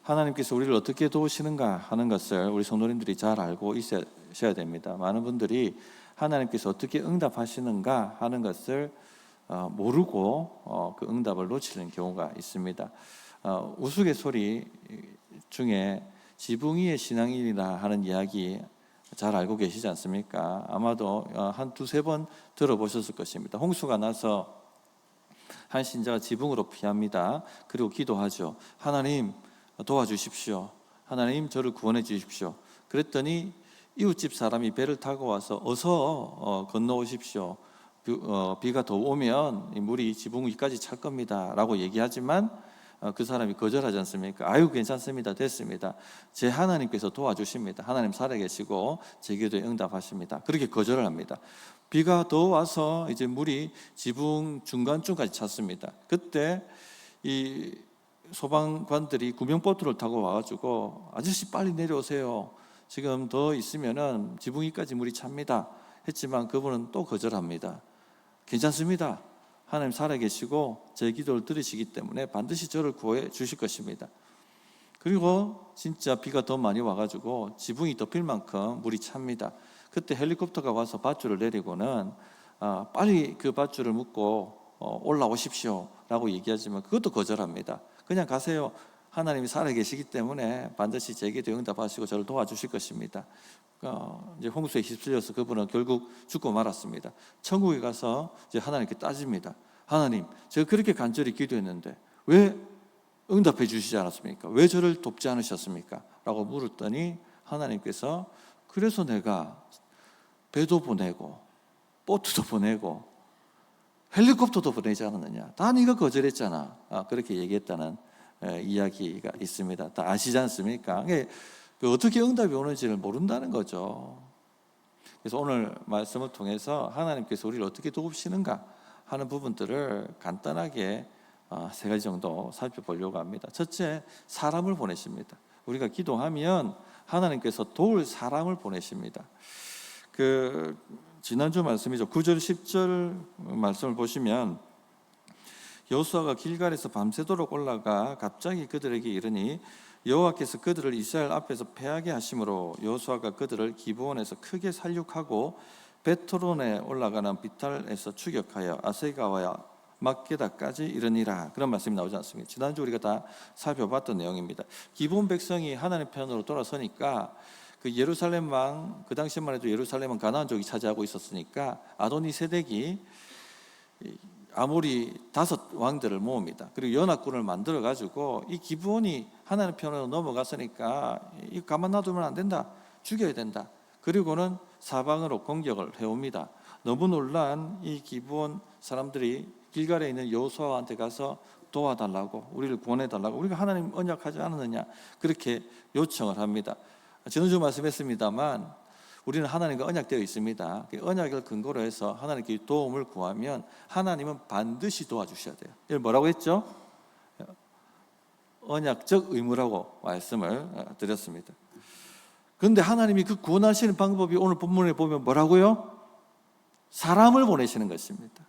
하나님께서 우리를 어떻게 도우시는가 하는 것을 우리 성도님들이 잘 알고 있어야 됩니다. 많은 분들이 하나님께서 어떻게 응답하시는가 하는 것을 모르고 그 응답을 놓치는 경우가 있습니다. 우스갯소리 중에 지붕 위의 신앙인이라 하는 이야기 잘 알고 계시지 않습니까? 아마도 한 두세 번 들어보셨을 것입니다. 홍수가 나서 한 신자가 지붕으로 피합니다. 그리고 기도하죠. 하나님 도와주십시오. 하나님 저를 구원해 주십시오. 그랬더니 이웃집 사람이 배를 타고 와서 어서 건너오십시오. 비가 더 오면 물이 지붕 위까지 찰 겁니다 라고 얘기하지만 그 사람이 거절하지 않습니까? 아유 괜찮습니다. 됐습니다. 제 하나님께서 도와주십니다. 하나님 살아계시고 제 기도에 응답하십니다. 그렇게 거절을 합니다. 비가 더 와서 이제 물이 지붕 중간쯤까지 찼습니다. 그때 이 소방관들이 구명보트를 타고 와가지고 아저씨 빨리 내려오세요. 지금 더 있으면은 지붕 위까지 물이 찹니다. 했지만 그분은 또 거절합니다. 괜찮습니다. 하나님 살아계시고 제 기도를 들으시기 때문에 반드시 저를 구해 주실 것입니다. 그리고 진짜 비가 더 많이 와가지고 지붕이 덮일 만큼 물이 찹니다. 그때 헬리콥터가 와서 밧줄을 내리고는 빨리 그 밧줄을 묶고 올라오십시오 라고 얘기하지만 그것도 거절합니다. 그냥 가세요. 하나님이 살아계시기 때문에 반드시 제 기도에 응답하시고 저를 도와주실 것입니다. 이제 홍수에 휩쓸려서 그분은 결국 죽고 말았습니다. 천국에 가서 이제 하나님께 따집니다. 하나님, 제가 그렇게 간절히 기도했는데 왜 응답해 주시지 않았습니까? 왜 저를 돕지 않으셨습니까? 라고 물었더니 하나님께서 그래서 내가 배도 보내고 보트도 보내고 헬리콥터도 보내지 않았느냐? 다 네가 거절했잖아. 그렇게 얘기했다는 이야기가 있습니다. 다 아시지 않습니까? 어떻게 응답이 오는지를 모른다는 거죠. 그래서 오늘 말씀을 통해서 하나님께서 우리를 어떻게 도우시는가 하는 부분들을 간단하게 세 가지 정도 살펴보려고 합니다. 첫째, 사람을 보내십니다. 우리가 기도하면 하나님께서 도울 사람을 보내십니다. 지난주 말씀이죠. 9절 10절 말씀을 보시면 여호수아가 길갈에서 밤새도록 올라가 갑자기 그들에게 이르니 여호와께서 그들을 이스라엘 앞에서 패하게 하심으로 여호수아가 그들을 기브온에서 크게 살육하고 베토론에 올라가는 비탈에서 추격하여 아세가와 막게다까지 이르니라. 그런 말씀이 나오지 않습니까? 지난주 우리가 다 살펴봤던 내용입니다. 기브온 백성이 하나님 편으로 돌아서니까 그 예루살렘 왕, 그 당시만 해도 예루살렘은 가나안족이 차지하고 있었으니까 아도니세덱이 아모리 5 왕들을 모읍니다. 그리고 연합군을 만들어 가지고 이 기브온이 하나님 편으로 넘어갔으니까 이 가만 놔두면 안 된다. 죽여야 된다. 그리고는 사방으로 공격을 해옵니다. 너무 놀란 이 기브온 사람들이 길갈에 있는 여호수아한테 가서 도와달라고, 우리를 구원해달라고, 우리가 하나님 언약하지 않았느냐 그렇게 요청을 합니다. 지난주 말씀했습니다만 우리는 하나님과 언약되어 있습니다. 언약을 근거로 해서 하나님께 도움을 구하면 하나님은 반드시 도와주셔야 돼요. 이걸 뭐라고 했죠? 언약적 의무라고 말씀을 드렸습니다. 그런데 하나님이 그 구원하시는 방법이 오늘 본문에 보면 뭐라고요? 사람을 보내시는 것입니다.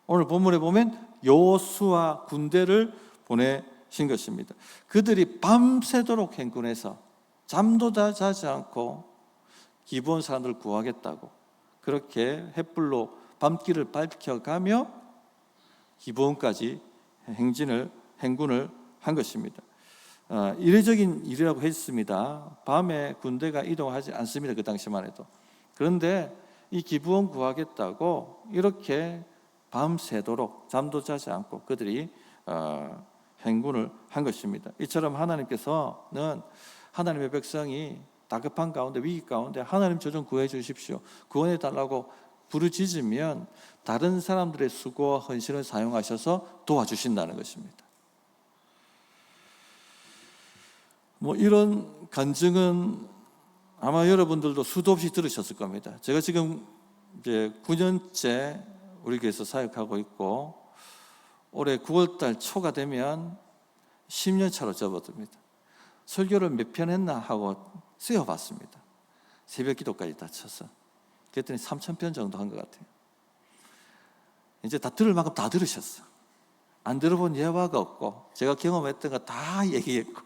오늘 본문에 보면 여호수아 군대를 보내신 것입니다. 그들이 밤새도록 행군해서 잠도 다 자지 않고 기브온 사람들을 구하겠다고 그렇게 횃불로 밤길을 밝혀가며 기브온까지 행군을 한 것입니다. 이례적인 일이라고 했습니다. 밤에 군대가 이동하지 않습니다. 그 당시만 해도. 그런데 이 기브온 구하겠다고 이렇게 밤새도록 잠도 자지 않고 그들이 행군을 한 것입니다. 이처럼 하나님께서는 하나님의 백성이 다급한 가운데, 위기 가운데 하나님 저 좀 구해 주십시오, 구원해 달라고 부르짖으면 다른 사람들의 수고와 헌신을 사용하셔서 도와주신다는 것입니다. 이런 간증은 아마 여러분들도 수도 없이 들으셨을 겁니다. 제가 지금 이제 9년째 우리 교회에서 사역하고 있고 올해 9월달 초가 되면 10년 차로 접어듭니다. 설교를 몇 편 했나 하고 세어봤습니다. 새벽 기도까지 다 쳐서. 그랬더니 3,000편 정도 한 것 같아요. 이제 다 들을 만큼 다 들으셨어. 안 들어본 예화가 없고 제가 경험했던 거 다 얘기했고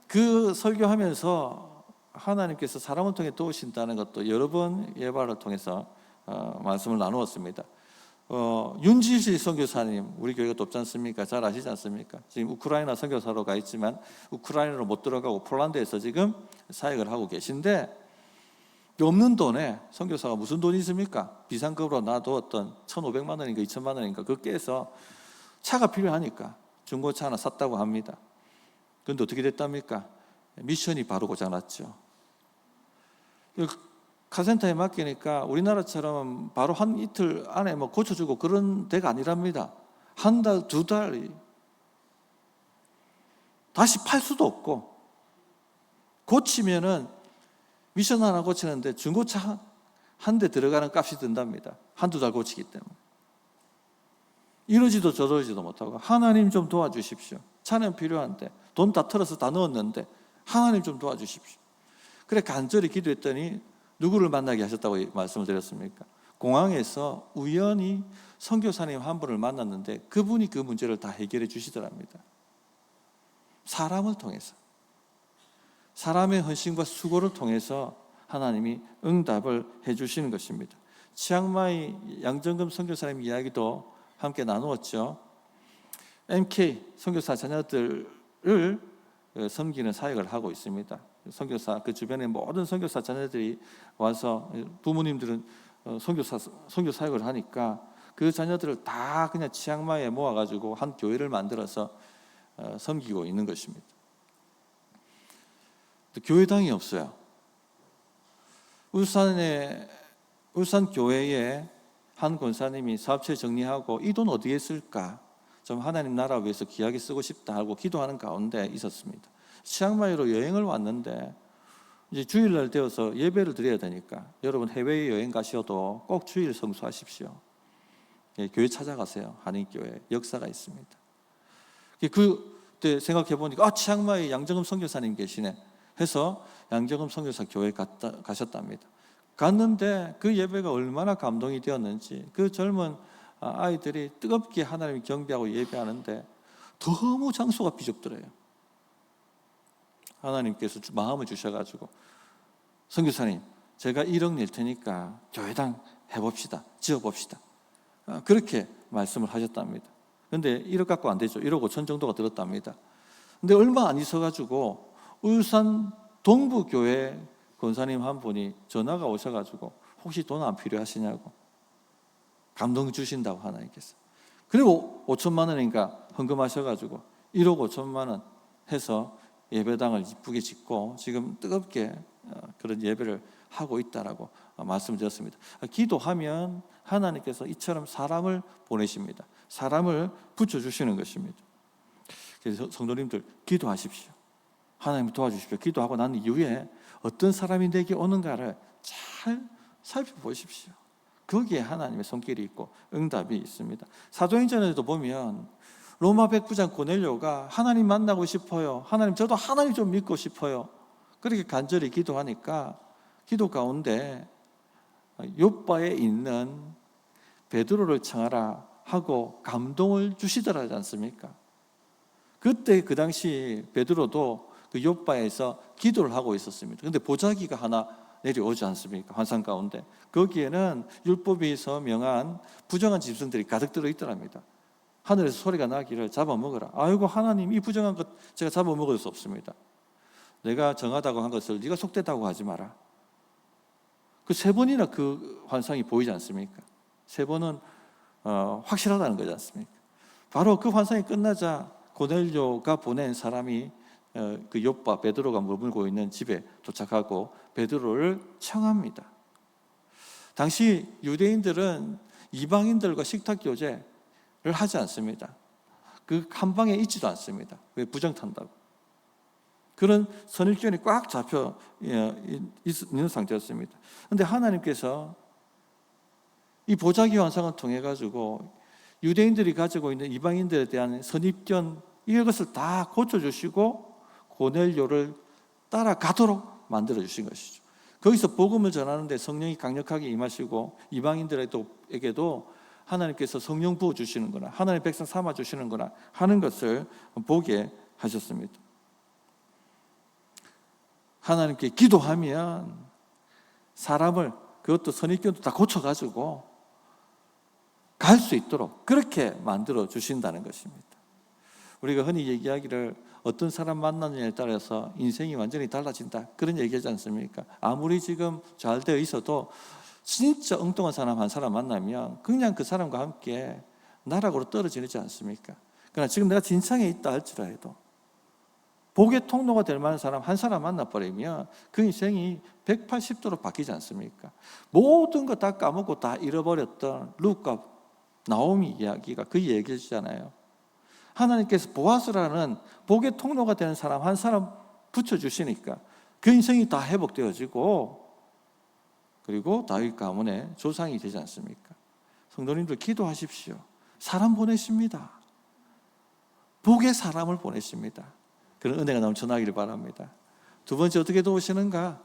그 설교하면서 하나님께서 사람을 통해 도우신다는 것도 여러 번 예발을 통해서 말씀을 나누었습니다. 윤지실 선교사님, 우리 교회가 돕지 않습니까? 잘 아시지 않습니까? 지금 우크라이나 선교사로 가 있지만 우크라이나로 못 들어가고 폴란드에서 지금 사역을 하고 계신데, 없는 돈에 선교사가 무슨 돈이 있습니까? 비상급으로 놔두었던 1,500만 원인가 2,000만 원인가 그거 깨서 차가 필요하니까 중고차 하나 샀다고 합니다. 그런데 어떻게 됐답니까? 미션이 바로 고장났죠. 카센터에 맡기니까 우리나라처럼 바로 한 이틀 안에 뭐 고쳐주고 그런 데가 아니랍니다. 한 달, 두 달, 다시 팔 수도 없고, 고치면은 미션 하나 고치는데 중고차 한 대 들어가는 값이 든답니다. 한두 달 고치기 때문에. 이러지도 저러지도 못하고, 하나님 좀 도와주십시오. 차는 필요한데 돈 다 털어서 다 넣었는데 하나님 좀 도와주십시오. 그래 간절히 기도했더니 누구를 만나게 하셨다고 말씀을 드렸습니까? 공항에서 우연히 선교사님 한 분을 만났는데 그분이 그 문제를 다 해결해 주시더랍니다. 사람을 통해서, 사람의 헌신과 수고를 통해서 하나님이 응답을 해주시는 것입니다. 치앙마이 양정금 선교사님 이야기도 함께 나누었죠. MK 선교사 자녀들을 섬기는 사역을 하고 있습니다. 선교사 그 주변에 모든 선교사 자녀들이 와서, 부모님들은 선교 사역을 하니까 그 자녀들을 다 그냥 치앙마이에 모아가지고 한 교회를 만들어서 섬기고 있는 것입니다. 교회당이 없어요. 울산 교회에 한 권사님이 사업체 정리하고 이 돈 어디에 쓸까? 좀 하나님 나라 위해서 귀하게 쓰고 싶다 하고 기도하는 가운데 있었습니다. 치앙마이로 여행을 왔는데 이제 주일날 되어서 예배를 드려야 되니까 여러분 해외 여행 가셔도 꼭 주일 성수하십시오. 교회 찾아가세요. 한인교회 역사가 있습니다. 그때 생각해 보니까 치앙마이 양정금 선교사님 계시네 해서 양정금 선교사 교회 가셨답니다. 갔는데 그 예배가 얼마나 감동이 되었는지, 그 젊은 아이들이 뜨겁게 하나님을 경배하고 예배하는데 너무 장소가 비좁더래요. 하나님께서 마음을 주셔가지고 선교사님 제가 1억 낼 테니까 교회당 해봅시다, 지어봅시다, 그렇게 말씀을 하셨답니다. 근데 1억 갖고 안 되죠. 1억 5천 정도가 들었답니다. 근데 얼마 안 있어가지고 울산 동부교회 권사님 한 분이 전화가 오셔가지고 혹시 돈 안 필요하시냐고, 감동 주신다고 하나님께서. 그리고 5천만 원인가 헌금하셔가지고 1억 5천만 원 해서 예배당을 이쁘게 짓고 지금 뜨겁게 그런 예배를 하고 있다라고 말씀드렸습니다. 기도하면 하나님께서 이처럼 사람을 보내십니다. 사람을 붙여주시는 것입니다. 그래서 성도님들 기도하십시오. 하나님 도와주십시오. 기도하고 난 이후에 어떤 사람이 내게 오는가를 잘 살펴보십시오. 거기에 하나님의 손길이 있고 응답이 있습니다. 사도행전에도 보면 로마 백부장 고넬료가 하나님 만나고 싶어요. 하나님, 저도 하나님 좀 믿고 싶어요. 그렇게 간절히 기도하니까 기도 가운데 요바에 있는 베드로를 청하라 하고 감동을 주시더라 하지 않습니까? 그때 그 당시 베드로도 그 요바에서 기도를 하고 있었습니다. 그런데 보자기가 하나 내려오지 않습니까? 환상 가운데. 거기에는 율법이 서명한 부정한 짐승들이 가득 들어있더랍니다. 하늘에서 소리가 나기를 잡아먹어라. 아이고 하나님, 이 부정한 것 제가 잡아먹을 수 없습니다. 내가 정하다고 한 것을 네가 속되다고 하지 마라. 그 세 번이나 그 환상이 보이지 않습니까? 세 번은 확실하다는 거지 않습니까? 바로 그 환상이 끝나자 고넬료가 보낸 사람이 그 욥바 베드로가 머물고 있는 집에 도착하고 베드로를 청합니다. 당시 유대인들은 이방인들과 식탁 교제를 하지 않습니다. 그 한 방에 있지도 않습니다. 왜? 부정탄다고. 그런 선입견이 꽉 잡혀 있는 상태였습니다. 그런데 하나님께서 이 보자기 환상을 통해 가지고 유대인들이 가지고 있는 이방인들에 대한 선입견, 이것을 다 고쳐주시고 고넬료를 따라가도록 만들어주신 것이죠. 거기서 복음을 전하는데 성령이 강력하게 임하시고 이방인들에게도 하나님께서 성령 부어주시는구나, 하나님의 백성 삼아주시는구나 하는 것을 보게 하셨습니다. 하나님께 기도하면 사람을, 그것도 선입견도 다 고쳐가지고 갈 수 있도록 그렇게 만들어 주신다는 것입니다. 우리가 흔히 얘기하기를 어떤 사람 만나느냐에 따라서 인생이 완전히 달라진다, 그런 얘기하지 않습니까? 아무리 지금 잘 되어 있어도 진짜 엉뚱한 사람 한 사람 만나면 그냥 그 사람과 함께 나락으로 떨어지지 않습니까? 그러나 지금 내가 진창에 있다 할지라도 복의 통로가 될 만한 사람 한 사람 만나버리면 그 인생이 180도로 바뀌지 않습니까? 모든 거 다 까먹고 다 잃어버렸던 룻과 나오미 이야기가 그 얘기잖아요. 하나님께서 보아스라는 복의 통로가 되는 사람 한 사람 붙여주시니까 그 인생이 다 회복되어지고, 그리고 다윗 가문의 조상이 되지 않습니까? 성도님들 기도하십시오. 사람 보내십니다. 복의 사람을 보내십니다. 그런 은혜가 넘쳐나기를 바랍니다. 두 번째, 어떻게 도우시는가?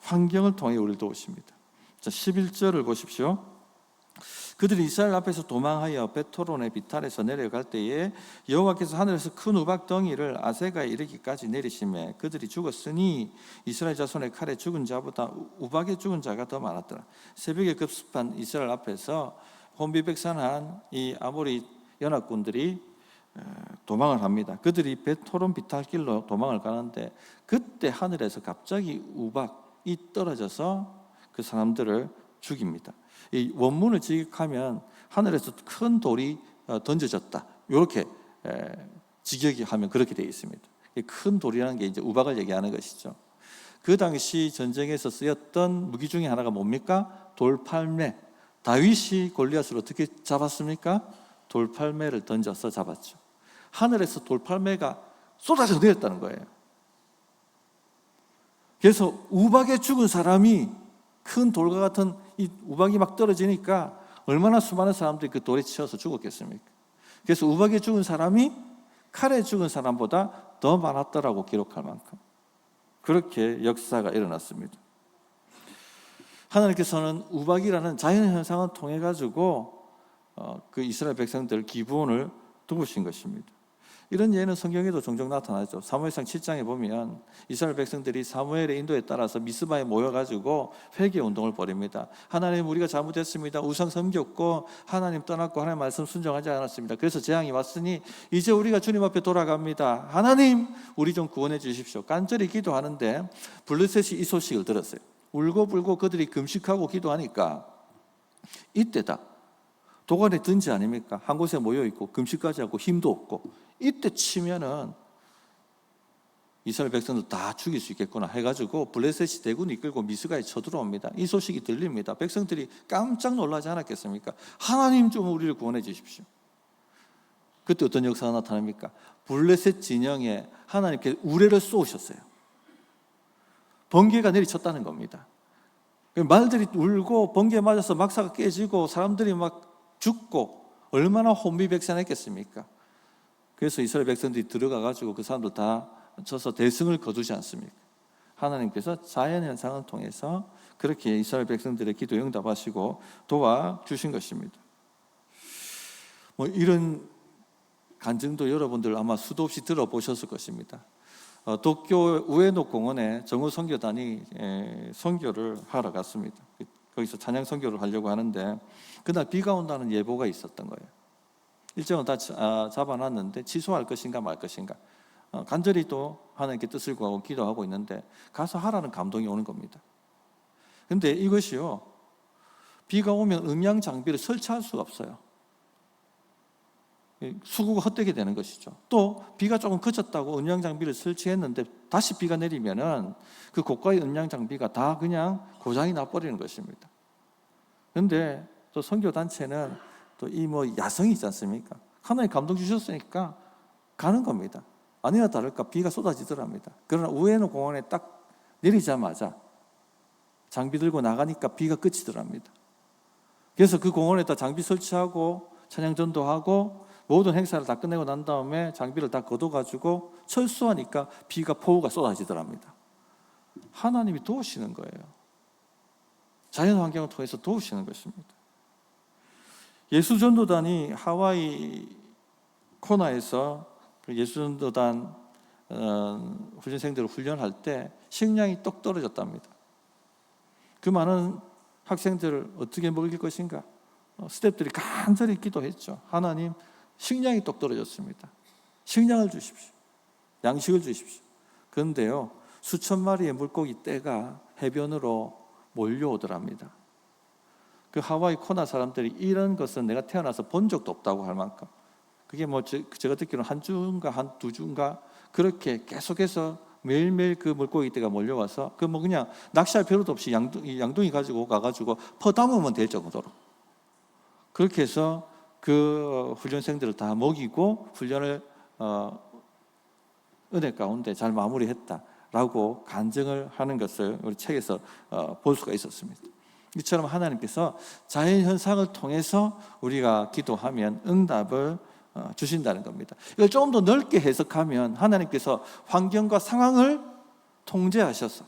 환경을 통해 우리를 도우십니다. 자, 11절을 보십시오. 그들이 이스라엘 앞에서 도망하여 베토론의 비탈에서 내려갈 때에 여호와께서 하늘에서 큰 우박 덩이를 아세가에 이르기까지 내리시매 그들이 죽었으니 이스라엘 자손의 칼에 죽은 자보다 우박에 죽은 자가 더 많았더라. 새벽에 급습한 이스라엘 앞에서 혼비백산한 이 아모리 연합군들이 도망을 합니다. 그들이 베토론 비탈길로 도망을 가는데 그때 하늘에서 갑자기 우박이 떨어져서 그 사람들을 죽입니다. 이 원문을 직역하면 하늘에서 큰 돌이 던져졌다, 이렇게 직역이 하면 그렇게 되어 있습니다. 큰 돌이라는 게 이제 우박을 얘기하는 것이죠. 그 당시 전쟁에서 쓰였던 무기 중에 하나가 뭡니까? 돌팔매. 다윗이 골리앗을 어떻게 잡았습니까? 돌팔매를 던져서 잡았죠. 하늘에서 돌팔매가 쏟아져 내렸다는 거예요. 그래서 우박에 죽은 사람이, 큰 돌과 같은 이 우박이 막 떨어지니까 얼마나 수많은 사람들이 그 돌에 치여서 죽었겠습니까? 그래서 우박에 죽은 사람이 칼에 죽은 사람보다 더 많았더라고 기록할 만큼 그렇게 역사가 일어났습니다. 하나님께서는 우박이라는 자연현상을 통해 가지고 그 이스라엘 백성들 기본을 도우신 것입니다. 이런 예는 성경에도 종종 나타나죠. 사무엘상 7장에 보면 이스라엘 백성들이 사무엘의 인도에 따라서 미스바에 모여가지고 회개운동을 벌입니다. 하나님, 우리가 잘못했습니다. 우상 섬겼고 하나님 떠났고 하나님 말씀 순종하지 않았습니다. 그래서 재앙이 왔으니 이제 우리가 주님 앞에 돌아갑니다. 하나님, 우리 좀 구원해 주십시오. 간절히 기도하는데 블레셋이 이 소식을 들었어요. 울고불고 그들이 금식하고 기도하니까 이때다. 도관에 든지 아닙니까? 한 곳에 모여있고 금식까지 하고 힘도 없고, 이때 치면은 이스라엘 백성들 다 죽일 수 있겠구나 해가지고 블레셋이 대군을 이끌고 미스가에 쳐들어옵니다. 이 소식이 들립니다. 백성들이 깜짝 놀라지 않았겠습니까? 하나님, 좀 우리를 구원해 주십시오. 그때 어떤 역사가 나타납니까? 블레셋 진영에 하나님께 우레를 쏘으셨어요. 번개가 내리쳤다는 겁니다. 말들이 울고 번개에 맞아서 막사가 깨지고 사람들이 막 죽고 얼마나 혼비백산했겠습니까? 그래서 이스라엘 백성들이 들어가가지고 그 사람들 다 쳐서 대승을 거두지 않습니까? 하나님께서 자연현상을 통해서 그렇게 이스라엘 백성들의 기도에 응답하시고 도와주신 것입니다. 이런 간증도 여러분들 아마 수도 없이 들어보셨을 것입니다. 도쿄 우에노 공원에 정우 선교단이 선교를 하러 갔습니다. 거기서 찬양 선교를 하려고 하는데 그날 비가 온다는 예보가 있었던 거예요. 일정은 다 잡아놨는데 취소할 것인가 말 것인가, 간절히 또 하나님께 뜻을 구하고 기도하고 있는데 가서 하라는 감동이 오는 겁니다. 그런데 이것이요, 비가 오면 음향 장비를 설치할 수가 없어요. 수고가 헛되게 되는 것이죠. 또 비가 조금 그쳤다고 음향 장비를 설치했는데 다시 비가 내리면은 그 고가의 음향 장비가 다 그냥 고장이 나버리는 것입니다. 그런데 또 선교 단체는 또 이 야성이 있지 않습니까? 하나님 감동 주셨으니까 가는 겁니다. 아니나 다를까 비가 쏟아지더랍니다. 그러나 우에노 공원에 딱 내리자마자 장비 들고 나가니까 비가 그치더랍니다. 그래서 그 공원에다 장비 설치하고 찬양전도 하고 모든 행사를 다 끝내고 난 다음에 장비를 다 걷어가지고 철수하니까 비가 폭우가 쏟아지더랍니다. 하나님이 도우시는 거예요. 자연 환경을 통해서 도우시는 것입니다. 예수전도단이 하와이 코나에서 예수전도단 훈련생들을 훈련할 때 식량이 똑 떨어졌답니다. 그 많은 학생들을 어떻게 먹일 것인가? 스태프들이 간절히 기도했죠. 하나님, 식량이 똑 떨어졌습니다. 식량을 주십시오. 양식을 주십시오. 그런데요, 수천 마리의 물고기 떼가 해변으로 몰려오더랍니다. 그 하와이 코나 사람들이 이런 것은 내가 태어나서 본 적도 없다고 할 만큼, 그게 뭐 제가 듣기로는 한 주인가 한 두 주인가 그렇게 계속해서 매일매일 그 물고기 떼가 몰려와서 그 뭐 그냥 낚시할 필요도 없이 양동이 가지고 가가지고 퍼 담으면 될 정도로 그렇게 해서 그 훈련생들을 다 먹이고 훈련을 은혜 가운데 잘 마무리했다라고 간증을 하는 것을 우리 책에서 볼 수가 있었습니다. 이처럼 하나님께서 자연 현상을 통해서 우리가 기도하면 응답을 주신다는 겁니다. 이걸 조금 더 넓게 해석하면 하나님께서 환경과 상황을 통제하셔서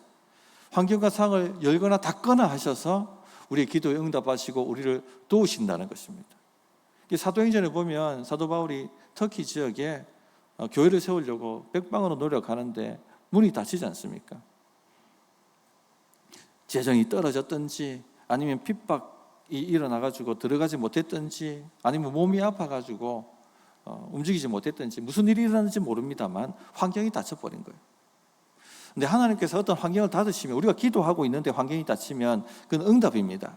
환경과 상황을 열거나 닫거나 하셔서 우리의 기도에 응답하시고 우리를 도우신다는 것입니다. 사도행전에 보면 사도 바울이 터키 지역에 교회를 세우려고 백방으로 노력하는데 문이 닫히지 않습니까? 재정이 떨어졌든지 아니면 핍박이 일어나가지고 들어가지 못했든지 아니면 몸이 아파가지고 움직이지 못했든지 무슨 일이 일어났는지 모릅니다만 환경이 닫혀버린 거예요. 근데 하나님께서 어떤 환경을 닫으시면 우리가 기도하고 있는데 환경이 닫히면 그건 응답입니다.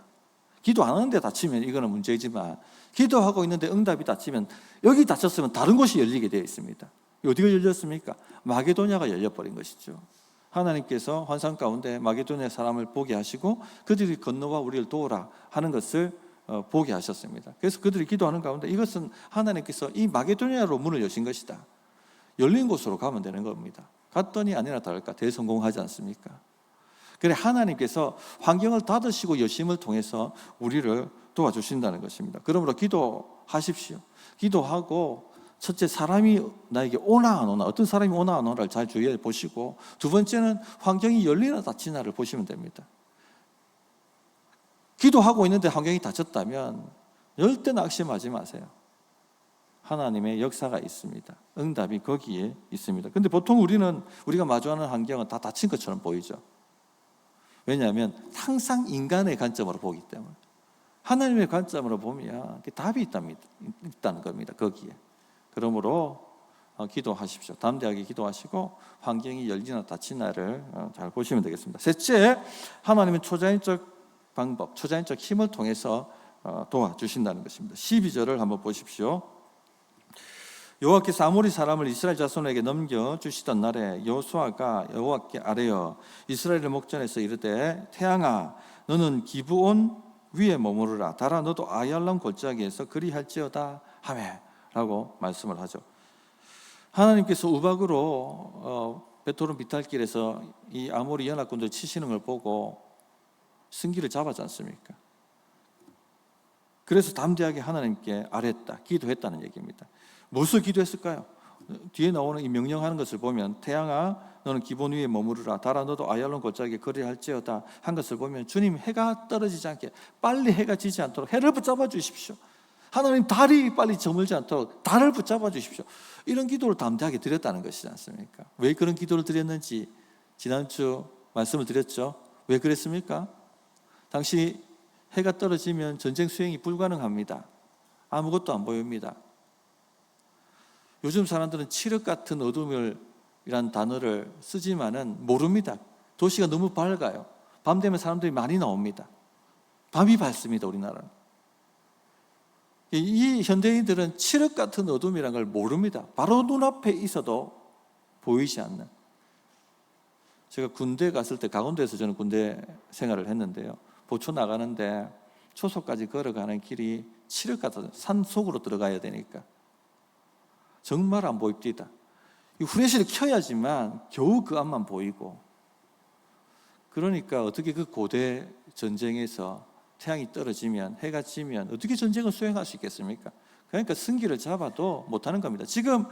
기도 안 하는데 닫히면 이거는 문제지만 기도하고 있는데 응답이 닫히면 여기 닫혔으면 다른 곳이 열리게 되어 있습니다. 어디가 열렸습니까? 마게도냐가 열려버린 것이죠. 하나님께서 환상 가운데 마게도냐 사람을 보게 하시고 그들이 건너와 우리를 도우라 하는 것을 보게 하셨습니다. 그래서 그들이 기도하는 가운데 이것은 하나님께서 이 마게도냐로 문을 여신 것이다. 열린 곳으로 가면 되는 겁니다. 갔더니 아니나 다를까 대성공하지 않습니까? 그래 하나님께서 환경을 닫으시고 여심을 통해서 우리를 도와주신다는 것입니다. 그러므로 기도하십시오. 기도하고 첫째 사람이 나에게 오나 안 오나 어떤 사람이 오나 안 오나를 잘 주의해 보시고 두 번째는 환경이 열리나 닫히나를 보시면 됩니다. 기도하고 있는데 환경이 닫혔다면 절대 낙심하지 마세요. 하나님의 역사가 있습니다. 응답이 거기에 있습니다. 근데 보통 우리가 마주하는 환경은 다 닫힌 것처럼 보이죠. 왜냐하면 항상 인간의 관점으로 보기 때문에 하나님의 관점으로 보면 답이 있다는 겁니다. 거기에. 그러므로 기도하십시오. 담대하게 기도하시고 환경이 열리나 닫히나를 잘 보시면 되겠습니다. 셋째, 하나님은 초자연적 방법, 초자연적 힘을 통해서 도와주신다는 것입니다. 12절을 한번 보십시오. 여호와께서 아모리 사람을 이스라엘 자손에게 넘겨주시던 날에 여호수아가 여호와께 아뢰어 이스라엘의 목전에서 이르되 태양아 너는 기브온 위에 머무르라 달아 너도 아얄람 골짜기에서 그리할지어다 하매 라고 말씀을 하죠. 하나님께서 우박으로 베토른 비탈길에서 이 아모리 연합군들 치시는 걸 보고 승기를 잡았지 않습니까? 그래서 담대하게 하나님께 아뢰었다, 기도했다는 얘기입니다. 무엇을 기도했을까요? 뒤에 나오는 이 명령하는 것을 보면 태양아 너는 기본 위에 머무르라 달아 너도 아얄론 골짜기에 거리할지어다 한 것을 보면 주님 해가 떨어지지 않게 빨리 해가 지지 않도록 해를 붙잡아 주십시오. 하나님 달이 빨리 저물지 않도록 달을 붙잡아 주십시오. 이런 기도를 담대하게 드렸다는 것이지 않습니까? 왜 그런 기도를 드렸는지 지난주 말씀을 드렸죠. 왜 그랬습니까? 당시 해가 떨어지면 전쟁 수행이 불가능합니다. 아무것도 안 보입니다. 요즘 사람들은 칠흑 같은 어둠이란 단어를 쓰지만은 모릅니다. 도시가 너무 밝아요. 밤 되면 사람들이 많이 나옵니다. 밤이 밝습니다, 우리나라는. 이 현대인들은 칠흑 같은 어둠이란 걸 모릅니다. 바로 눈앞에 있어도 보이지 않는. 제가 군대 갔을 때 강원도에서 저는 군대 생활을 했는데요. 보초 나가는데 초소까지 걸어가는 길이 칠흑 같은 산 속으로 들어가야 되니까 정말 안 보입니다. 이 후레쉬를 켜야지만 겨우 그 앞만 보이고 그러니까 어떻게 그 고대 전쟁에서 태양이 떨어지면 해가 지면 어떻게 전쟁을 수행할 수 있겠습니까? 그러니까 승기를 잡아도 못하는 겁니다. 지금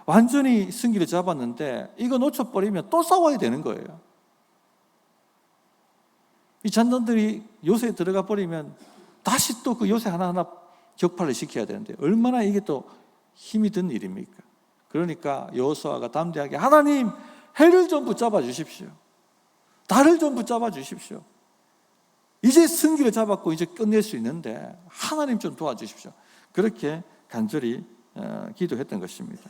완전히 승기를 잡았는데 이거 놓쳐버리면 또 싸워야 되는 거예요. 이 잔단들이 요새에 들어가 버리면 다시 또 그 요새 하나하나 격파를 시켜야 되는데 얼마나 이게 또 힘이 든 일입니까? 그러니까 여호수아가 담대하게 하나님 해를 좀 붙잡아 주십시오. 달을 좀 붙잡아 주십시오. 이제 승기를 잡았고 이제 끝낼 수 있는데 하나님 좀 도와주십시오. 그렇게 간절히 기도했던 것입니다.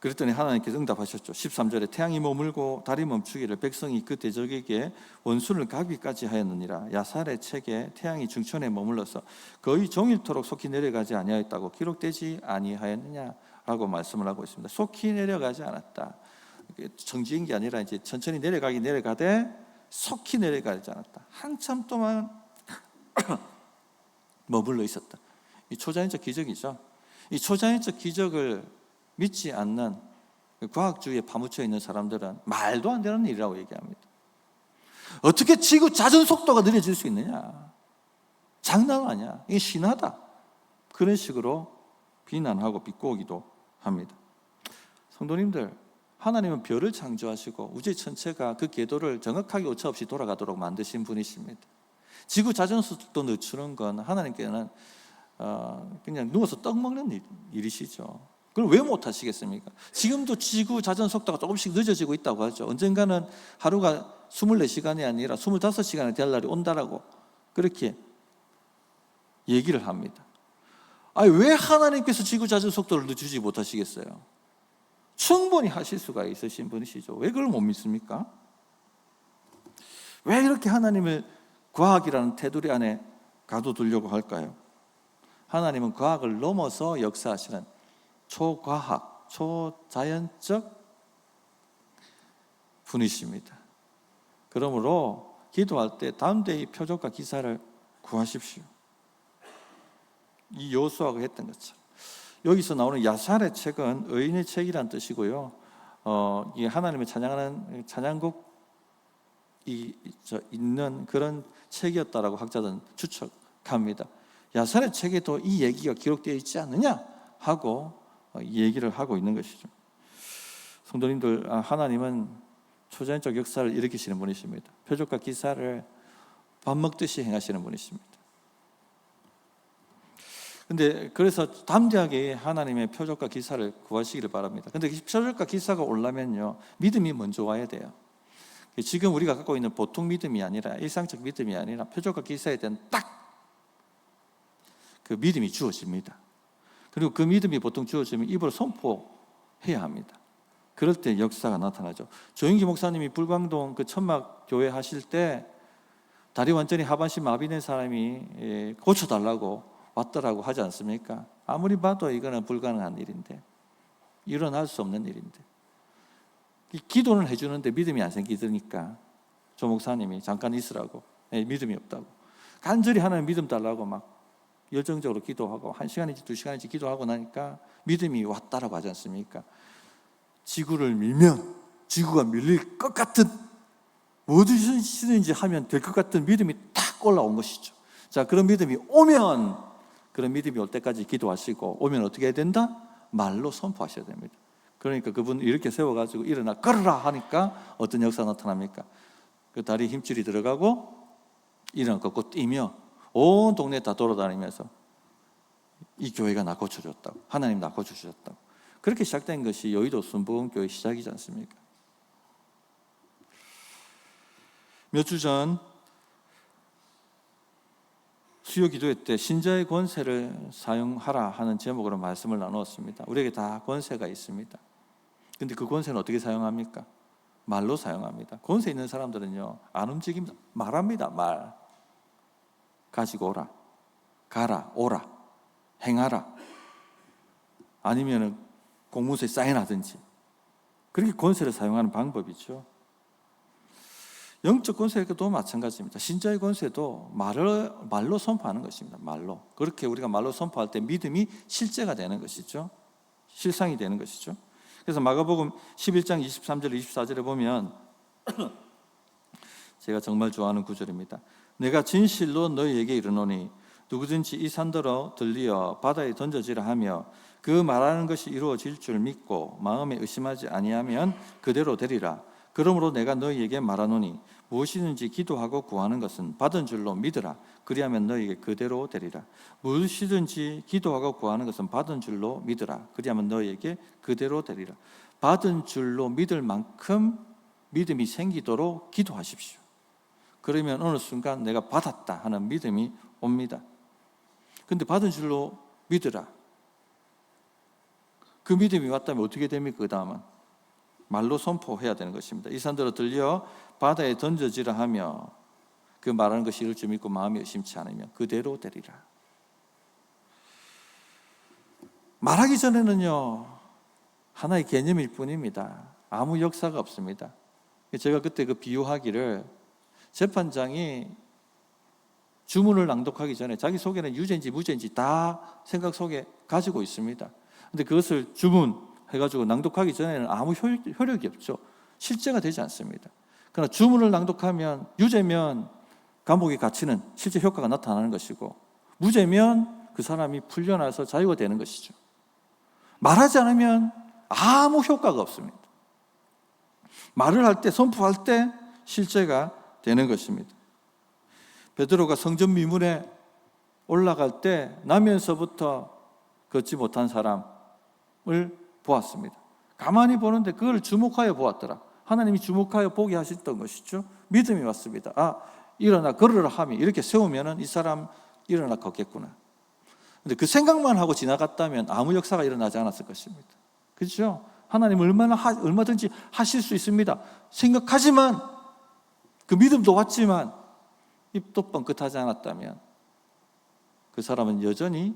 그랬더니 하나님께서 응답하셨죠. 13절에 태양이 머물고 달이 멈추기를 백성이 그 대적에게 원수를 가기까지 하였느니라. 야살의 책에 태양이 중천에 머물러서 거의 종일토록 속히 내려가지 아니하였다고 기록되지 아니하였느냐라고 말씀을 하고 있습니다. 속히 내려가지 않았다. 정지인 게 아니라 이제 천천히 내려가되 속히 내려가지 않았다. 한참 동안 머물러 있었다. 이 초자연적 기적이죠. 이 초자연적 기적을 믿지 않는 과학주의에 파묻혀 있는 사람들은 말도 안 되는 일이라고 얘기합니다. 어떻게 지구 자전 속도가 느려질 수 있느냐? 장난 아니야. 이게 신화다. 그런 식으로 비난하고 비꼬기도 합니다. 성도님들, 하나님은 별을 창조하시고 우주 전체가 그 궤도를 정확하게 오차 없이 돌아가도록 만드신 분이십니다. 지구 자전 속도 늦추는 건 하나님께는 그냥 누워서 떡 먹는 일이시죠. 그걸 왜 못하시겠습니까? 지금도 지구 자전 속도가 조금씩 늦어지고 있다고 하죠. 언젠가는 하루가 24시간이 아니라 25시간이 될 날이 온다라고 그렇게 얘기를 합니다. 왜 하나님께서 지구 자전 속도를 늦추지 못하시겠어요? 충분히 하실 수가 있으신 분이시죠. 왜 그걸 못 믿습니까? 왜 이렇게 하나님을 과학이라는 테두리 안에 가둬두려고 할까요? 하나님은 과학을 넘어서 역사하시는 초과학, 초자연적 분이십니다. 그러므로 기도할 때 담대히 표적과 기사를 구하십시오. 이 여호수아가 했던 것처럼. 여기서 나오는 야살의 책은 의인의 책이란 뜻이고요. 이게 하나님을 찬양하는 찬양곡이 있는 그런 책이었다라고 학자들은 추측합니다. 야살의 책에도 이 얘기가 기록되어 있지 않느냐 하고 얘기를 하고 있는 것이죠. 성도님들, 하나님은 초자연적 역사를 일으키시는 분이십니다. 표적과 기사를 밥 먹듯이 행하시는 분이십니다. 근데 그래서 담대하게 하나님의 표적과 기사를 구하시기를 바랍니다. 근데 표적과 기사가 오려면요, 믿음이 먼저 와야 돼요. 지금 우리가 갖고 있는 보통 믿음이 아니라, 일상적 믿음이 아니라 표적과 기사에 대한 딱 그 믿음이 주어집니다. 그리고 그 믿음이 보통 주어지면 입으로 선포해야 합니다. 그럴 때 역사가 나타나죠. 조영기 목사님이 불광동 그 천막 교회 하실 때 다리 완전히 하반신 마비된 사람이 고쳐달라고 왔더라고 하지 않습니까? 아무리 봐도 이거는 불가능한 일인데, 일어날 수 없는 일인데, 기도는 해주는데 믿음이 안 생기니까 조 목사님이 잠깐 있으라고, 믿음이 없다고 간절히 하나님 믿음 달라고 막 열정적으로 기도하고 1시간인지 2시간인지 기도하고 나니까 믿음이 왔다라고 하지 않습니까? 지구를 밀면 지구가 밀릴 것 같은, 무엇이든지 하면 될 것 같은 믿음이 탁 올라온 것이죠. 자, 그런 믿음이 오면, 그런 믿음이 올 때까지 기도하시고, 오면 어떻게 해야 된다? 말로 선포하셔야 됩니다. 그러니까 그분 이렇게 세워가지고 일어나 걸어라 하니까 어떤 역사가 나타납니까? 그 다리 힘줄이 들어가고 일어나 걷고 뛰며 온 동네 다 돌아다니면서 이 교회가 나 고쳐줬다고, 하나님 나 고쳐주셨다고. 그렇게 시작된 것이 여의도 순복음교회 시작이지 않습니까? 몇 주 전 수요 기도회 때 신자의 권세를 사용하라 하는 제목으로 말씀을 나누었습니다. 우리에게 다 권세가 있습니다. 근데 그 권세는 어떻게 사용합니까? 말로 사용합니다. 권세 있는 사람들은요, 안 움직입니다. 말합니다. 말. 가지고 오라, 가라, 오라, 행하라, 아니면 공문서에 사인하든지, 그렇게 권세를 사용하는 방법이죠. 영적 권세도 마찬가지입니다. 신자의 권세도 말로 선포하는 것입니다. 말로. 그렇게 우리가 말로 선포할 때 믿음이 실제가 되는 것이죠. 실상이 되는 것이죠. 그래서 마가복음 11장 23절 24절에 보면 제가 정말 좋아하는 구절입니다. 내가 진실로 너희에게 이르노니 누구든지 이 산더러 들리어 바다에 던져지라 하며 그 말하는 것이 이루어질 줄 믿고 마음에 의심하지 아니하면 그대로 되리라. 그러므로 내가 너희에게 말하노니 무엇이든지 기도하고 구하는 것은 받은 줄로 믿으라. 그리하면 너희에게 그대로 되리라. 무엇이든지 기도하고 구하는 것은 받은 줄로 믿으라. 그리하면 너희에게 그대로 되리라. 받은 줄로 믿을 만큼 믿음이 생기도록 기도하십시오. 그러면 어느 순간 내가 받았다 하는 믿음이 옵니다. 근데 받은 줄로 믿으라. 그 믿음이 왔다면 어떻게 됩니까? 그 다음은 말로 선포해야 되는 것입니다. 이 산들어 들려 바다에 던져지라 하며, 그 말하는 것이 이룰 줄 믿고 마음이 의심치 않으면 그대로 되리라. 말하기 전에는요, 하나의 개념일 뿐입니다. 아무 역사가 없습니다. 제가 그때 그 비유하기를, 재판장이 주문을 낭독하기 전에 자기 속에는 유죄인지 무죄인지 다 생각 속에 가지고 있습니다. 근데 그것을 주문해가지고 낭독하기 전에는 아무 효력이 없죠. 실제가 되지 않습니다. 그러나 주문을 낭독하면 유죄면 감옥에 갇히는 실제 효과가 나타나는 것이고, 무죄면 그 사람이 풀려나서 자유가 되는 것이죠. 말하지 않으면 아무 효과가 없습니다. 말을 할 때, 선포할 때 실제가 되는 것입니다. 베드로가 성전 미문에 올라갈 때 나면서부터 걷지 못한 사람을 보았습니다. 가만히 보는데 그걸 주목하여 보았더라. 하나님이 주목하여 보게 하셨던 것이죠. 믿음이 왔습니다. 아, 일어나 걸으라 하며 이렇게 세우면 이 사람 일어나 걷겠구나. 근데 그 생각만 하고 지나갔다면 아무 역사가 일어나지 않았을 것입니다. 그렇죠? 하나님 얼마든지 하실 수 있습니다. 생각하지만, 그 믿음도 왔지만 입도 뻥끗하지 않았다면 그 사람은 여전히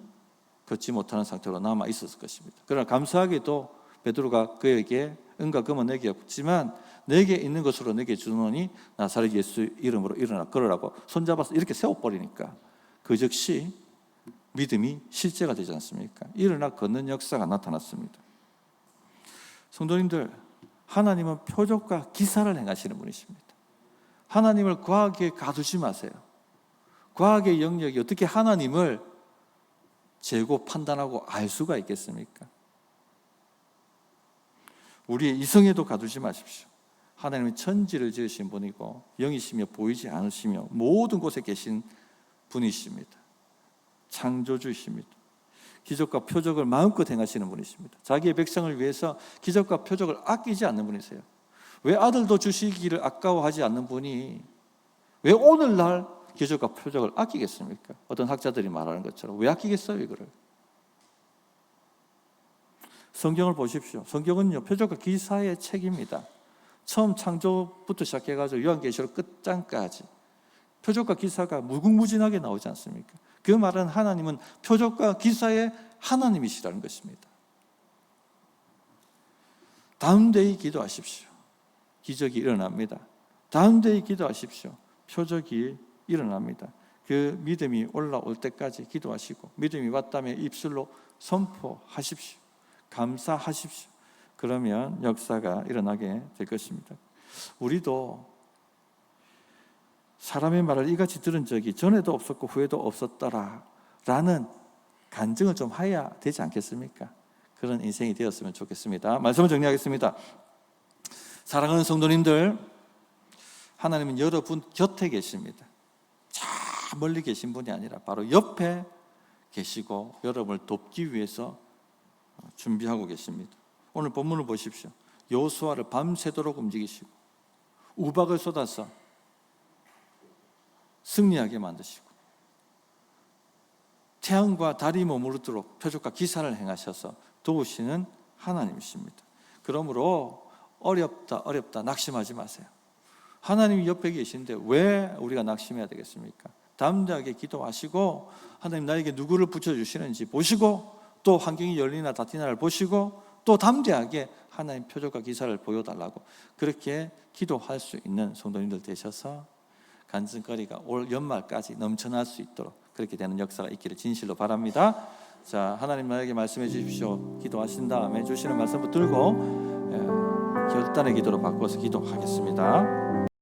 걷지 못하는 상태로 남아 있었을 것입니다. 그러나 감사하게도 베드로가 그에게 은과 금은 내게 없지만 내게 있는 것으로 내게 주노니 나사렛 예수 이름으로 일어나 걸으라고 손잡아서 이렇게 세워버리니까 그 즉시 믿음이 실제가 되지 않습니까? 일어나 걷는 역사가 나타났습니다. 성도님들, 하나님은 표적과 기사를 행하시는 분이십니다. 하나님을 과하게 가두지 마세요. 과학의 영역이 어떻게 하나님을 재고 판단하고 알 수가 있겠습니까? 우리의 이성에도 가두지 마십시오. 하나님은 천지를 지으신 분이고 영이시며 보이지 않으시며 모든 곳에 계신 분이십니다. 창조주이십니다. 기적과 표적을 마음껏 행하시는 분이십니다. 자기의 백성을 위해서 기적과 표적을 아끼지 않는 분이세요. 왜 아들도 주시기를 아까워하지 않는 분이 왜 오늘날 기적과 표적을 아끼겠습니까? 어떤 학자들이 말하는 것처럼 왜 아끼겠어요, 이거를? 성경을 보십시오. 성경은요, 표적과 기사의 책입니다. 처음 창조부터 시작해가지고 요한계시록 끝장까지 표적과 기사가 무궁무진하게 나오지 않습니까? 그 말은 하나님은 표적과 기사의 하나님이시라는 것입니다. 다음 데이 기도하십시오. 기적이 일어납니다. 다음 데이 기도하십시오. 표적이 일어납니다. 그 믿음이 올라올 때까지 기도하시고 믿음이 왔다면 입술로 선포하십시오. 감사하십시오. 그러면 역사가 일어나게 될 것입니다. 우리도 사람의 말을 이같이 들은 적이 전에도 없었고 후에도 없었더라라는 간증을 좀 해야 되지 않겠습니까? 그런 인생이 되었으면 좋겠습니다. 말씀을 정리하겠습니다. 사랑하는 성도님들, 하나님은 여러분 곁에 계십니다. 저 멀리 계신 분이 아니라 바로 옆에 계시고 여러분을 돕기 위해서 준비하고 계십니다. 오늘 본문을 보십시오. 여호수아를 밤새도록 움직이시고 우박을 쏟아서 승리하게 만드시고 태양과 달이 머무르도록 표적과 기사를 행하셔서 도우시는 하나님이십니다. 그러므로 어렵다 낙심하지 마세요. 하나님이 옆에 계신데 왜 우리가 낙심해야 되겠습니까? 담대하게 기도하시고 하나님 나에게 누구를 붙여주시는지 보시고 또 환경이 열리나 닫히나를 보시고 또 담대하게 하나님 표적과 기사를 보여달라고 그렇게 기도할 수 있는 성도님들 되셔서 간증거리가 올 연말까지 넘쳐날 수 있도록 그렇게 되는 역사가 있기를 진실로 바랍니다. 자, 하나님 나에게 말씀해 주십시오. 기도하신 다음에 주시는 말씀 붙들고 결단의 기도로 바꿔서 기도하겠습니다.